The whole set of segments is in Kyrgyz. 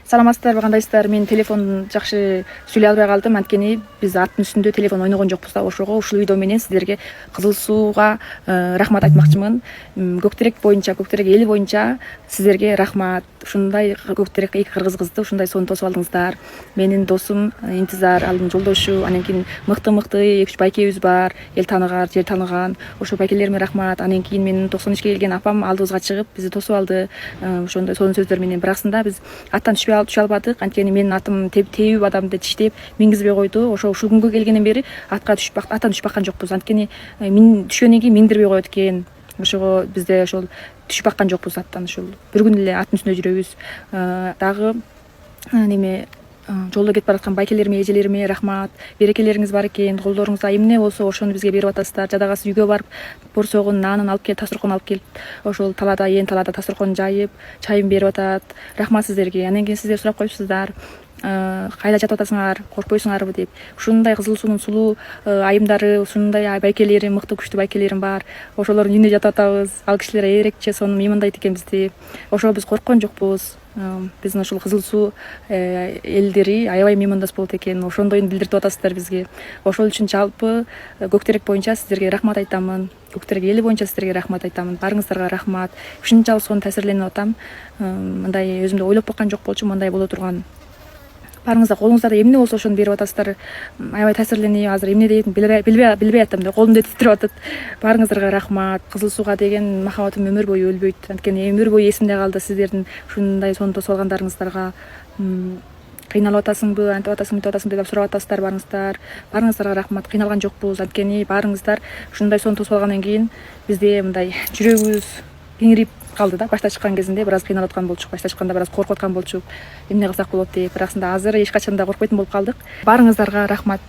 Саламатсыздарбы, кандайсыздар? Мен телефон жакшы сүйлөй албай калдым. Анткени биз аттын үстүндө телефон ойногон жокпуз да. Ошого ушул видео менен сиздерге Кызыл Сууга рахмат айтмакчымын. Көктерек боюнча, Көктерек эли боюнча сиздерге рахмат. Ушундай Көктерек эки кыргыз кызды ушундай сонун тосуп алдыңыздар. Менин досум Интизар, алдын жолдошу, анан кийин мыкты 2-3 байкебиз бар. Эл тааныган, жер тааныган. Ошо байкелериме рахмат. Анан кийин менин 93 келген апам алдыбызга чыгып бизди тосуп алды. Ошондой сонун сөздөр менен. Бираксында биз аттан түшө албадык. Анткени менин атым тебип адамды тиштеп мингизбей койду. Ошо ушул күнгө келгенден бери аттан түшүп баккан жокпуз. Анткени мен түшкөндөн кийин миндирбей коет экен. Ошого бизде ошол түшүп баккан жокпуз аттан. Ушул бир күн эле аттын үстүндө жүрөбүз. Дагы неме жолдо кетип бараткан байкелериме, эжелериме рахмат. Берекелериңиз бар экен. Колдоруңузда эмне болсо ошону бизге берип атасыздар. Жадагасы үйгө барып борсогун, наанын алып келип, тасыркон алып келип, ошол талаада, талаада тасыркон жайып, чайын берип атат. Рахмат сиздерге. Анан кийин сиздер сурап коюпсуздар. Кайда жатып атасыңар, коркпойсуңарбы деп. Ушундай Кызыл Суунун сулуу айымдары, ушундай байкелери, мыкты күчтүү байкелерим бар. Ошолордун үйүндө жатып атабыз. Ал кишилер эрекче сонун мыймандайт экен бизди. Ошого биз корккон жокпуз. Биздин ушул Кызыл Суу элдери аябай мыймандас болот экен. Ошондойун билдиртип атасыздар бизге. Ошол үчүн жалпы Көктерек боюнча сиздерге рахмат айтамын. Көктерек эли боюнча сиздерге рахмат айтамын. Барыңыздарга рахмат. Ушунчалык сонун таасирленип атам. Мындай өзүм да ойлоп баккан жок болчумун, мындай боло турган. Барыңыздар, колуңуздарда эмне болсо ошону берип атасыздар. Аябай таасирленип, азыр эмне деетин билбей атам да, колум да титирип атат. Барыңыздарга рахмат. Кызыл Сууга деген махабатым өмүр бою өлбөйт. Анткени өмүр бою эсимде калды сиздердин ушундай сонун тосуп алгандарыңыздарга. Кыйналып атасыңбы, антип атасың, мынтип атасың деп сурап атасыздар барыңыздар. Барыңыздарга рахмат. Кыйналган жокпуз. Анткени барыңыздар ушундай сонун тосуп алгандан кийин бизде мындай жүрөгүбүз кеңирип калды да. Башта чыккан кезинде бир аз кыйналып аткан болчук. Башта чыкканда бир аз коркуп аткан болчук. Эмне кылсак болот деп. Бираксында азыр эч качан да коркпойтун болуп калдык. Барыңыздарга рахмат.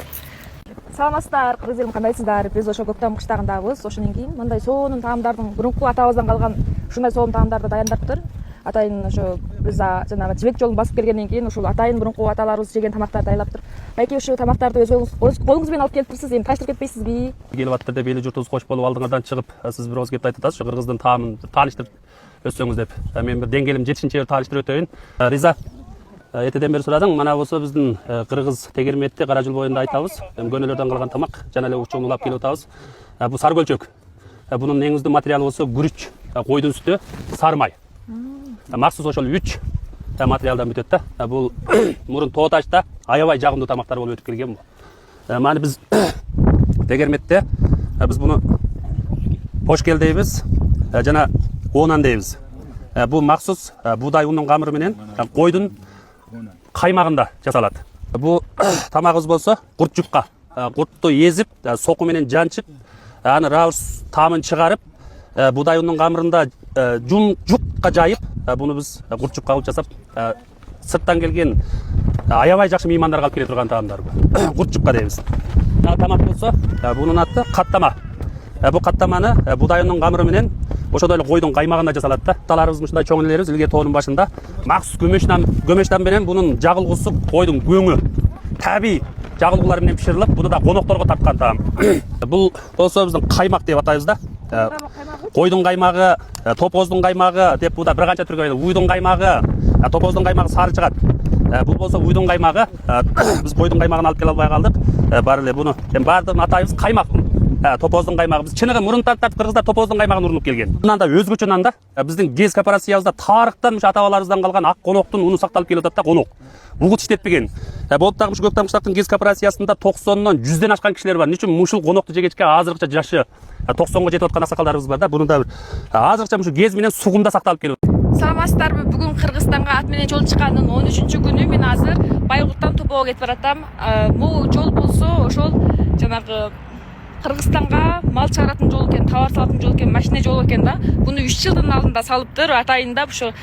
Саламатсыздар, кыргыз элим, кандайсыздар? Биз ошо Көктам кыштагындагыбыз. Ошондон кийин мындай сонун таамдардын мурунку атабыздан калган ушундай сонун таамдарды дайындаптыр. Атайын ошо биз жанагы жибек жолун басып келгенден кийин ушул атайын мурунку аталарыбыз жеген тамактарды дайылаптыр. Байке ушул тамактарды өз колуңуз менен алып келиптирсиз. Эми таштырып кетпейсизби? Келип аттыр деп эли журтубуз кош болуп алдыңардан чыгып, сиз бир ооз кеп айтып атасыз. Ошо кыргыздын таамын тааныштырып өссөңүз деп. Мен бир деңгээлим жетишинче тааныштырып өтөйүн. Риза. Этеден бери сурадың. Мана болсо биздин кыргыз тегерметте Кара Жол боюнда айтабыз. Көнөлөрдөн калган тамак, жана эле учуун улап келип атабыз. Бул сары көлчөк. Бунун негизги материалы болсо күрүч, койдун сүтү, сары май. Махсус ошол 3 материалдан бүтөт да. Бул мурун тоо ташта аябай жагымдуу тамактар болуп өтүп келген бул. Мана биз тегерметте биз буну пошкел дейбиз, жана онан дейбиз. Бул махсус буудай унунун камыры менен койдун каймагында жасалат. Бул тамагыбыз болсо курт жупка. Куртту езип, соку менен жанчып, аны раус таамын чыгарып, буудай унунун камырында жукка жайып, буну биз курт жупка кылып жасап, сырттан келген аябай жакшы меймандарга алып келе турган таамдар бул. Курт жупка дейбиз. Тамак болсо бунун аты каттама. Бул каттаманы буудай унунун камыры менен ошодой эле койдун каймагында жасалат да. Таларыбыз ушундай чоң элерибиз илгери тоонун башында махсус көмөчтан менен бунун жагылгусу койдун көңү, табий жагылгулар менен пиширилип, буну да конокторго тарткан таам. Бул болсо биздин каймак деп атайбыз да. Койдун каймагы, топоздун каймагы деп буда бир канча түргө айтылат. Уйдун каймагы, топоздун каймагы сары чыгат. Бул болсо уйдун каймагы. Биз койдун каймагын алып келе албай калдык. Бар эле буну баардыгын атайбыз каймак. Топоздун каймагы. Биз чыныгы мурун тартып кыргыздар топоздун каймагын урунуп келген. Мындан да өзгөчө нанда биздин ГЭС корпорациябызда тарыхтан ушу ата бабаларыбыздан калган ак коноктун уну сакталып келип атат да, конок. Угут иштетпеген. Болуп дагы ушу Көктам кыштактын ГЭС корпорациясында 90дон 100ден ашкан кишилер бар. Үчүн ушул конокту жегечке азыркыча жашы 90га жетип аткан аксакалдарыбыз бар да. Буну да азыркыча ушу ГЭС менен сугунда сакталып келип атат. Саламатсыздарбы? Бүгүн Кыргызстанга ат менен жол чыккандын 13-күнү. Мен азыр Байгурттан Топого кетип баратам. Бул жол болсо ошол жанагы Кыргызстанга мал чыгаратын жол экен, товар салатын жол экен, машина жол экен да. Буну 3 жылдын алдында салыптыр. Атайында ушу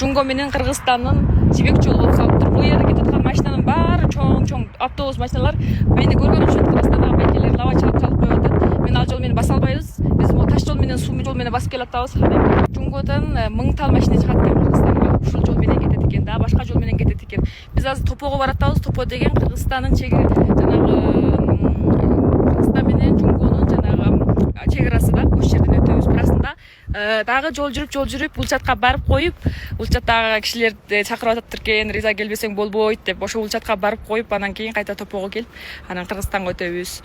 Жунго менен Кыргызстандын жибек жолу болуп салыптыр. Бул жерге кетип аткан машинанын баары чоң автобус машиналар. Мени көргөн окшойт. Кыргызстандагы байкелер лава чыгып салып коюп атат. Мен ал жол менен баса албайбыз. Биз могу таш жол менен, суу жол менен басып келип атабыз. Жунгодон 1000 тал машина чыгат экен Кыргызстанга. Ушул жол менен кетет экен да, башка жол менен кетет экен. Биз азыр Топого баратабыз. Топо деген Кыргызстандын чеги жанагы Кыргызстан менен Жунгонун жанагы чек арасы да. Ошол жерден өтөбүз. Бираксында дагы жол жүрүп Улчатка барып коюп, Улчаттагы кишилерди чакырып атат экен, Риза келбесең болбойт деп, ошо Улчатка барып коюп, анан кийин кайта Топого келип, анан Кыргызстанга өтөбүз.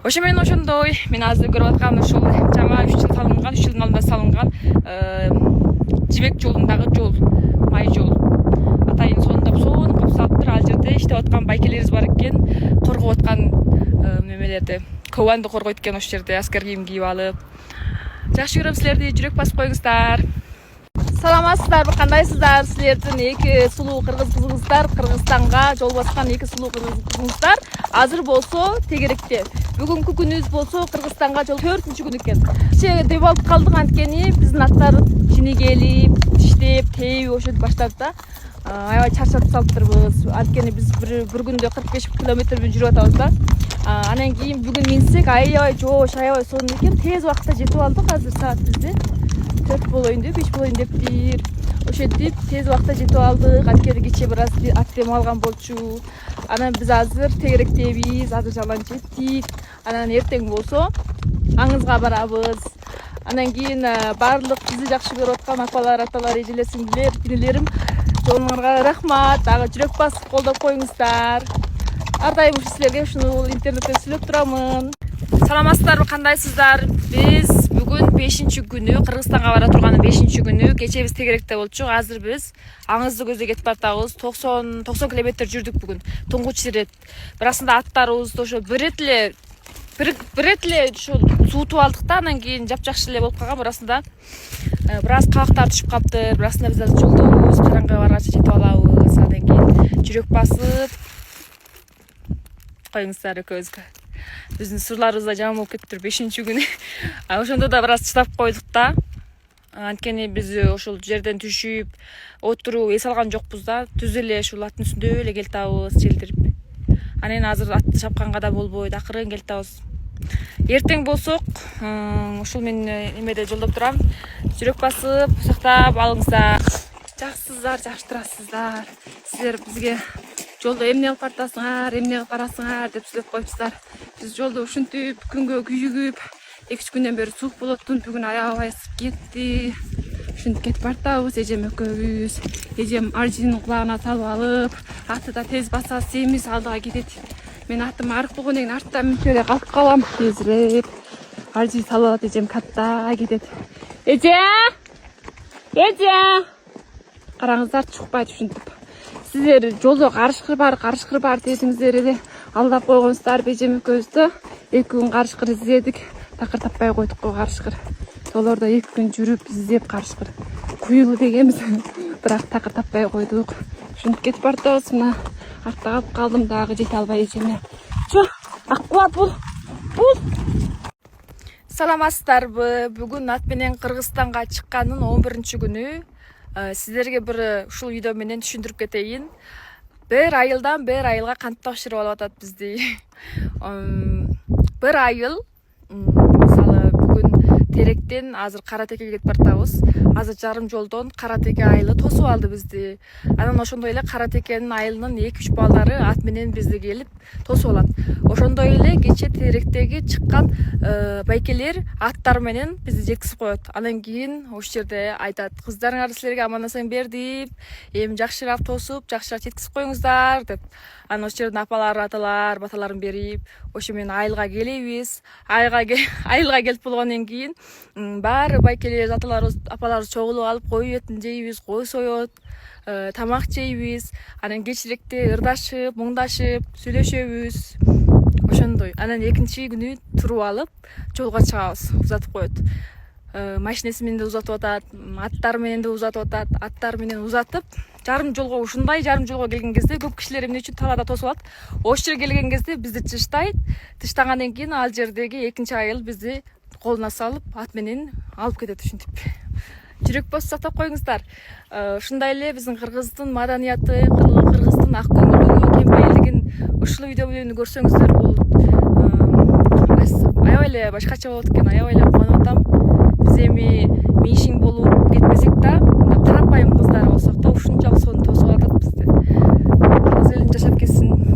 Ошо менен ошондой, мен азыр көрүп аткан ушул жаңа 3 жыл салынган, 3 жылдын алдында салынган Жибек жолундагы жол, май жол. Атайын сонуп салыптыр. Ал жерде иштеп аткан байкелерибиз бар экен, коргоп аткан немелерди, кованды коргойт экен ошол жерде аскер кийим кийип алып. Жакшы көрөм силерди, жүрөк басып коюңуздар. Саламатсыздарбы, кандайсыздар? Силердин эки сулуу кыргыз кызыңыздар, Кыргызстанга жол баскан эки сулуу кыргыз кызыңыздар азыр болсо тегеректе. Бүгүнкү күнүбүз болсо Кыргызстанга жол 4-күн экен. Кечээ деп алып калдык, анткени биздин аттар жинигелип, иштеп, тээби ошентип баштады да. Аябай чарчатып салыптырбыз. Анткени биз бир күндө 45 километрден жүрүп атабыз да. Анан кийин бүгүн минсек аябай жоош, аябай сонун экен. Тез убакытта жетип алдык. Азыр саат бизде 4 болоюн деп, 5 болоюн дептир. Ошентип тез убакытта жетип алдык. Анткени кечээ бир аз ат дем алган болчу. Анан биз азыр тегеректебиз, азыр жалаң жеттик. Анан эртең болсо аңызга барабыз. Анан кийин баардык бизди жакшы көрүп аткан апалар, аталар, эжелер, сиңдилер, кинилерим, жолуңарга рахмат. Дагы жүрөк басып колдоп коюңуздар. Ар дайым силерге ушуну интернеттен сүйлөп турамын. Саламатсыздарбы, кандайсыздар? Биз бүгүн 5-күнү, Кыргызстанга бара турган 5-күнү. Кечээ биз тегеректе болчук. Азыр биз аңызды көздөй кетип бартабыз. 90 километр жүрдүк бүгүн. Туңгуч ирет. Бирасында аттарыбыз ошо бир рет эле ушул суутуп алдык да, анан кийин жапжакшы эле болуп калган. Бирасында бир аз кабактар түшүп калыптыр. Бирасында биз азыр жолдобуз, караңгыга барганча жетип алабыз. Андан кийин жүрөк басып коюңуздар экөөбүзгө. Биздин сурларыбыз да жаман болуп кетиптир 5-күнү. Ошондо да бир аз чыдап койдук да. Анткени биз ошол жерден түшүп, отуруп эс алган жокпуз да. Түз эле ушул аттын үстүндө эле келатабыз, желдирип. Анан азыр атты чапканга да болбойт, акырын келатабыз. Эртең болсок, ушул мен эмеде жолдоп турам. Жүрөк басып, сактап алыңыздар. Жакшысыздар, жакшы турасыздар. Силер бизге жолдо эмне кылып бартасыңар, эмне кылып барасыңар деп сүйлөп коюпсуздар. Биз жолдо ушинтип күнгө күйүгүп, 2-3 күндөн бери суук болоттун. Бүгүн аябай ысып кетти. Ушинтип кетип бартабыз, эжем экөөбүз. Эжем аржинин кулагына салып алып, атты да тез баса семиз алдыга кетет. Мен аттым арык болгондон кийин артта минтип эле калып калам. Тезирээп аржин салып алат, эжем катта кетет. Эже! Караңыздар, чукпайт ушинтип. Сиздер жолдо карышкыр бар дедиңиздер эле алдап койгонсуздар. Эжем экөөбүздө 2 күн карышкыр издедик. Такыр таппай койдук го карышкыр. Жолдордо 2 күн жүрүп издеп карышкыр куюлу дегенбиз. Бирок такыр таппай койдук. Ушинтип кетип бартабыз. Мына артта калып калдым, дагы жете албай эжеме. Чо, акбулат бул. Саламатсыздарбы? Бүгүн ат менен Кыргызстанга чыккандын 11-күнү. Сиздерге бир ушул видео менен түшүндүрүп кетейин. Бир айылдан бир айылга кантип тапшырып алып атат бизди. Бир айыл, мисалы бүгүн Теректен азыр Каратекеге кетип бартабыз. Азыр жарым жолдон Каратеке айылы тосуп алды бизди. Анан ошондой эле Каратекенин айылынын 2-3 балдары ат менен бизди келип тосуп алат. Ошондой эле кечээ Теректеги чыккан байкелер аттар менен бизди жеткизип коет. Анан кийин ошол жерде айтат: "Кыздарыңарды силерге аман-эсен бердип, эми жакшыраак тосуп, жакшыраак жеткизип коюңуздар" деп. Анан ошол жерден апалар, аталар баталарын берип, ошо менен айылга келебиз. Айылга келип болгондон кийин баары байкелер, аталарыбыз, апаларыбыз чогулуп алып кой этин жейбиз, кой соет, тамак жейбиз. Анан кечиректе ырдашып, муңдашып, сүйлөшөбүз. Ошондой. Анан 2-күнү туруп алып, жолго чыгабыз. Узатып коет. Машинеси менен да узатып атат, аттар менен да узатып атат. Аттар менен узатып, жарым жолго жарым жолго келген кезде көп кишилер эмне үчүн талаада тосуп алат. Ошол жерге келген кезде бизди тыштайт. Тыштагандан кийин ал жердеги 2-чи айыл бизди колуна салып, ат менен алып кетет ушинтип. Жүрөк басып сактап коюңуздар. Ушундай эле биздин кыргыздын маданияты, кыргыздын ак көңүлдүгү, кемпайылдыгын ушул видео менен көрсөңүздөр бул аябай эле башкача болот экен. Аябай эле кубанып атам. Биз эми мишиң болуп кетпесек да, карапайым кыздар болсок да ушунчалык сонун тосуп атат бизди. Кыз элин жашап кетсин.